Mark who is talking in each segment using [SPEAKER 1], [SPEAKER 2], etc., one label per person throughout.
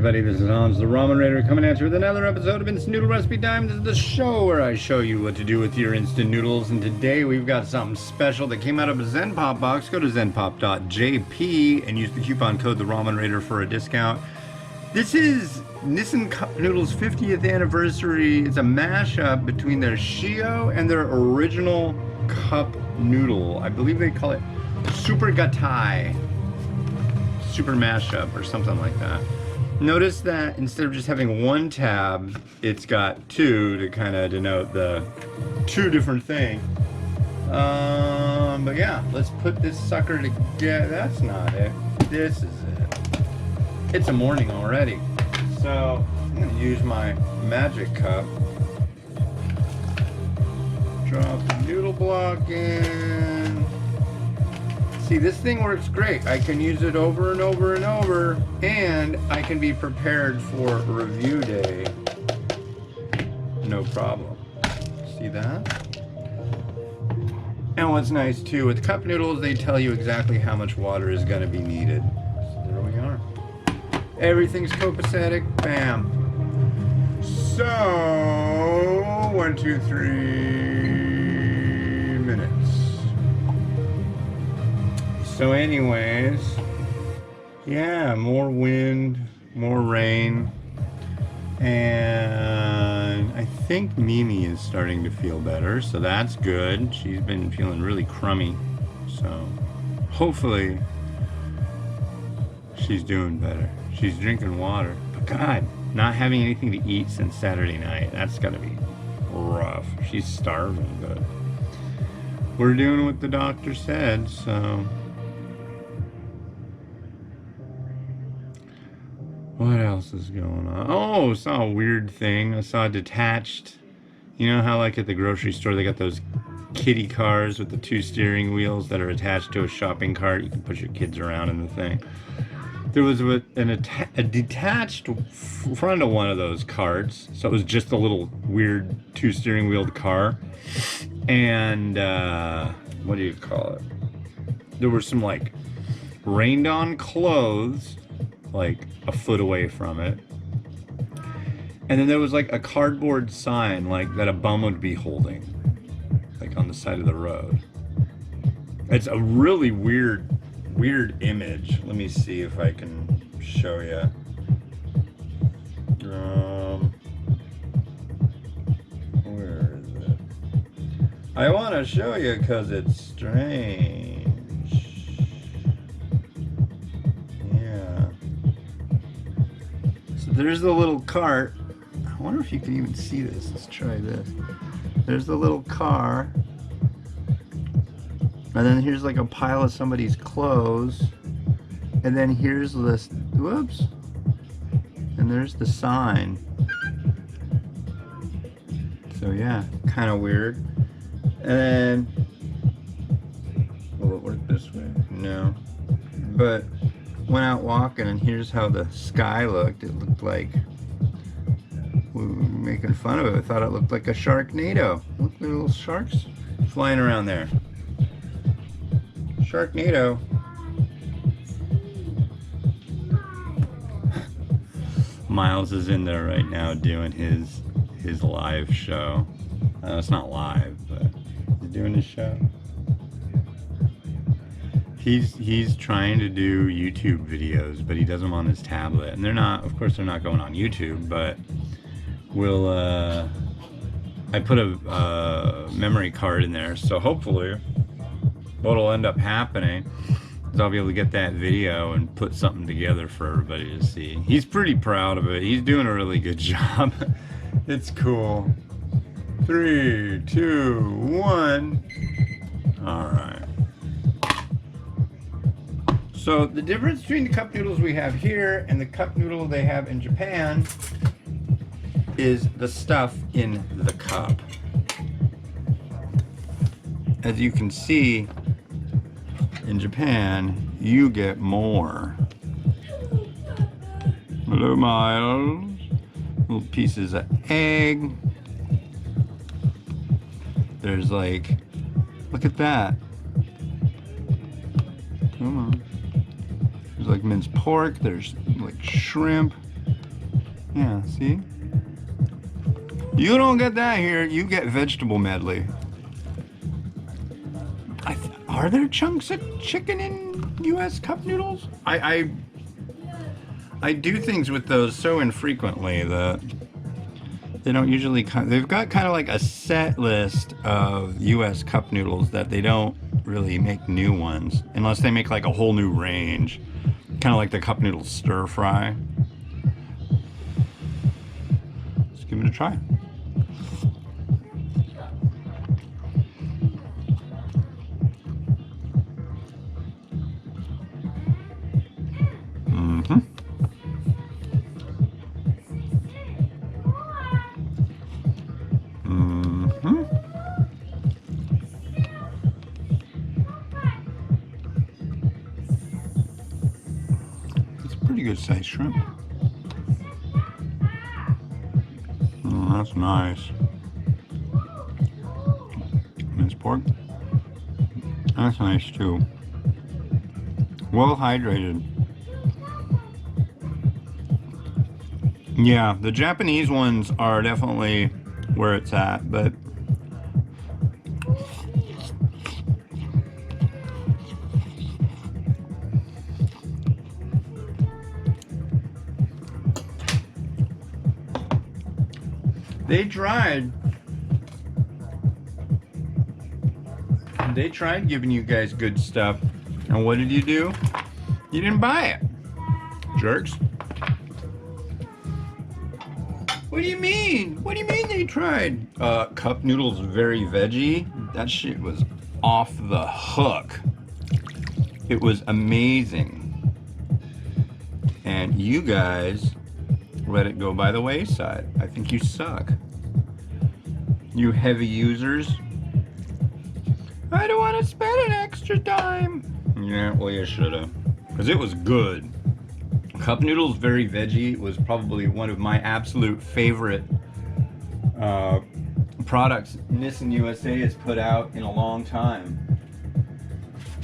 [SPEAKER 1] everybody, this is Hans the Ramen Raider coming at you with another episode of Instant Noodle Recipe Time. This is the show where I show you what to do with your instant noodles, and today we've got something special that came out of a Zen Pop box. Go to zenpop.jp and use the coupon code the Ramen Raider for a discount. This is Nissin Cup Noodles 50th anniversary. It's a mashup between their Shio and their original cup noodle. I believe they call it Super Gattai. Super mashup or something like that. Notice that instead of just having one tab, it's got two to kind of denote the two different things. But yeah, let's put this sucker together. That's not it. This is it. It's a morning already. So I'm gonna use my magic cup. Drop the noodle block in. See, this thing works great. I can use it over and over and over, and I can be prepared for review day. No problem. See that? And what's nice too, with cup noodles, they tell you exactly how much water is gonna be needed. So there we are. Everything's copacetic, bam. So, 1, 2, 3 minutes. So anyways, yeah, more wind, more rain, and I think Mimi is starting to feel better, so that's good. She's been feeling really crummy, so hopefully she's doing better. She's drinking water, but God, not having anything to eat since Saturday night, that's gotta be rough. She's starving, but we're doing what the doctor said, so. What else is going on? Oh, saw a weird thing. I saw detached. You know how like at the grocery store they got those kiddie cars with the 2 steering wheels that are attached to a shopping cart? You can push your kids around in the thing. There was a detached front of one of those carts. So it was just a little weird 2 steering wheeled car. And what do you call it? There were some like rained on clothes like a foot away from it, and then there was like a cardboard sign like that a bum would be holding like on the side of the road. It's a really weird image. Let me see if I can show you. Where is it? I want to show you because it's strange. There's the little cart. I wonder if you can even see this. Let's try this. There's the little car. And then here's like a pile of somebody's clothes. And then here's this, whoops. And there's the sign. So yeah, kind of weird. And then, will it work this way? No. But went out walking, and here's how the sky looked. It looked like we were making fun of it. I thought it looked like a Sharknado. Look, there are little sharks flying around there. Sharknado. Miles is in there right now doing his live show. It's not live, but he's doing his show. He's trying to do YouTube videos, but he does them on his tablet, and they're not, of course, they're not going on YouTube. But we'll I put a memory card in there, so hopefully what'll end up happening is I'll be able to get that video and put something together for everybody to see. He's pretty proud of it. He's doing a really good job. It's cool. 3, 2, 1. All right. So the difference between the cup noodles we have here and the cup noodle they have in Japan is the stuff in the cup. As you can see, in Japan, you get more. Hello, Miles. Little pieces of egg. There's like, look at that. Come on. There's like minced pork, there's like shrimp, Yeah, see? You don't get that here. You get vegetable medley. Are there chunks of chicken in U.S. cup noodles? I do things with those so infrequently that they don't usually. They've got kind of like a set list of U.S. cup noodles that they don't really make new ones unless they make like a whole new range, kind of like the cup noodle stir fry. Let's give it a try. Mm-hmm. Mm-hmm. It's a pretty good sized shrimp. That's nice. Minced pork. That's nice too. Well hydrated. Yeah, the Japanese ones are definitely where it's at, but they tried giving you guys good stuff, and what did you do? You didn't buy it, jerks. What do you mean? What do you mean they tried? Cup noodles very veggie. That shit was off the hook. It was amazing. And you guys let it go by the wayside. I think you suck. You heavy users. I don't want to spend an extra dime. Yeah, well you shoulda. Because it was good. Cup noodles very veggie was probably one of my absolute favorite products Nissin USA has put out in a long time.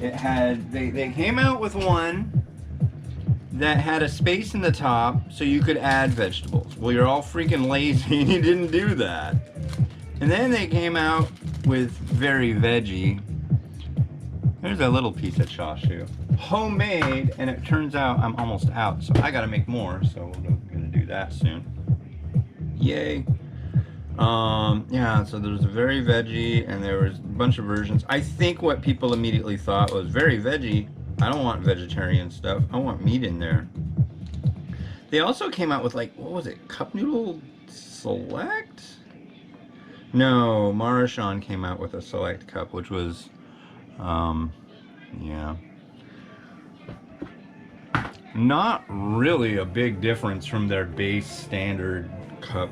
[SPEAKER 1] It had, they came out with one that had a space in the top so you could add vegetables. Well, you're all freaking lazy and you didn't do that. And then they came out with very veggie. There's a little piece of Shio. Homemade, and it turns out I'm almost out, so I gotta make more, so we're gonna do that soon. Yay. Yeah, so there's a very veggie, and there was a bunch of versions. I think what people immediately thought was very veggie. I don't want vegetarian stuff. I want meat in there. They also came out with, like, what was it? Cup Noodle Select? No, Marashan came out with a Select Cup, which was, yeah. Not really a big difference from their base standard cup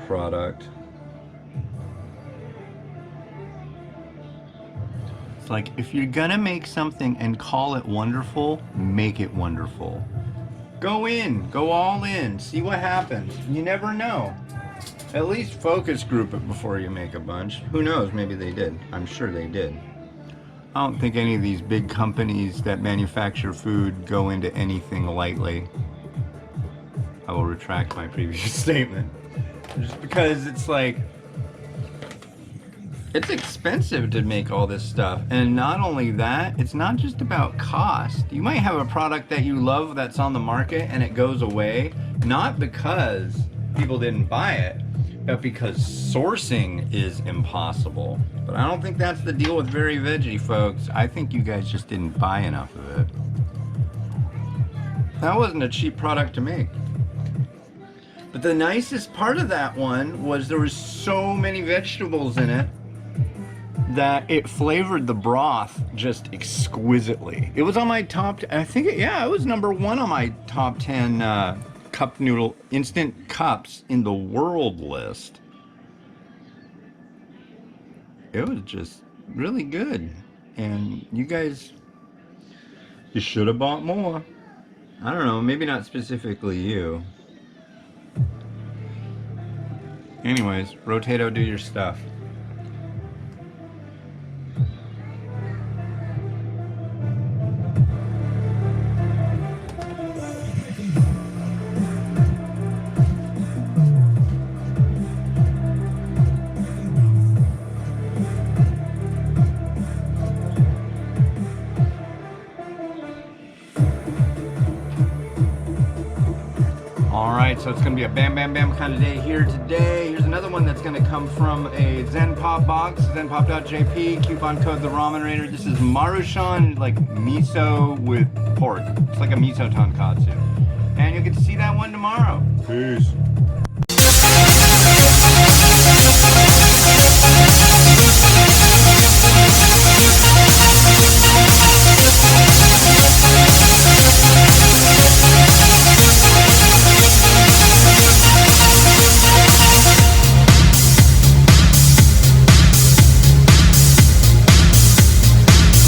[SPEAKER 1] product. It's like, if you're gonna make something and call it wonderful, make it wonderful. Go in, go all in, see what happens. You never know. At least focus group it before you make a bunch. Who knows, maybe they did. I'm sure they did. I don't think any of these big companies that manufacture food go into anything lightly. I will retract my previous statement. Just because it's like, it's expensive to make all this stuff. And not only that, it's not just about cost. You might have a product that you love that's on the market and it goes away, not because people didn't buy it, but because sourcing is impossible. But I don't think that's the deal with very veggie, folks. I think you guys just didn't buy enough of it. That wasn't a cheap product to make. But the nicest part of that one was there was so many vegetables in it that it flavored the broth just exquisitely. It was on my top, I think, yeah, it was #1 on my top 10 cup noodle instant cups in the world list. It was just really good. And you guys, you should have bought more. I don't know, maybe not specifically you. Anyways, Rotato, do your stuff. right, so it's gonna be a bam bam bam kind of day here today. Here's another one that's gonna come from a Zen Pop box, zenpop.jp, coupon code the Ramen Raider. This is Maruchan, like miso with pork. It's like a miso tonkatsu. And you'll get to see that one tomorrow. Peace.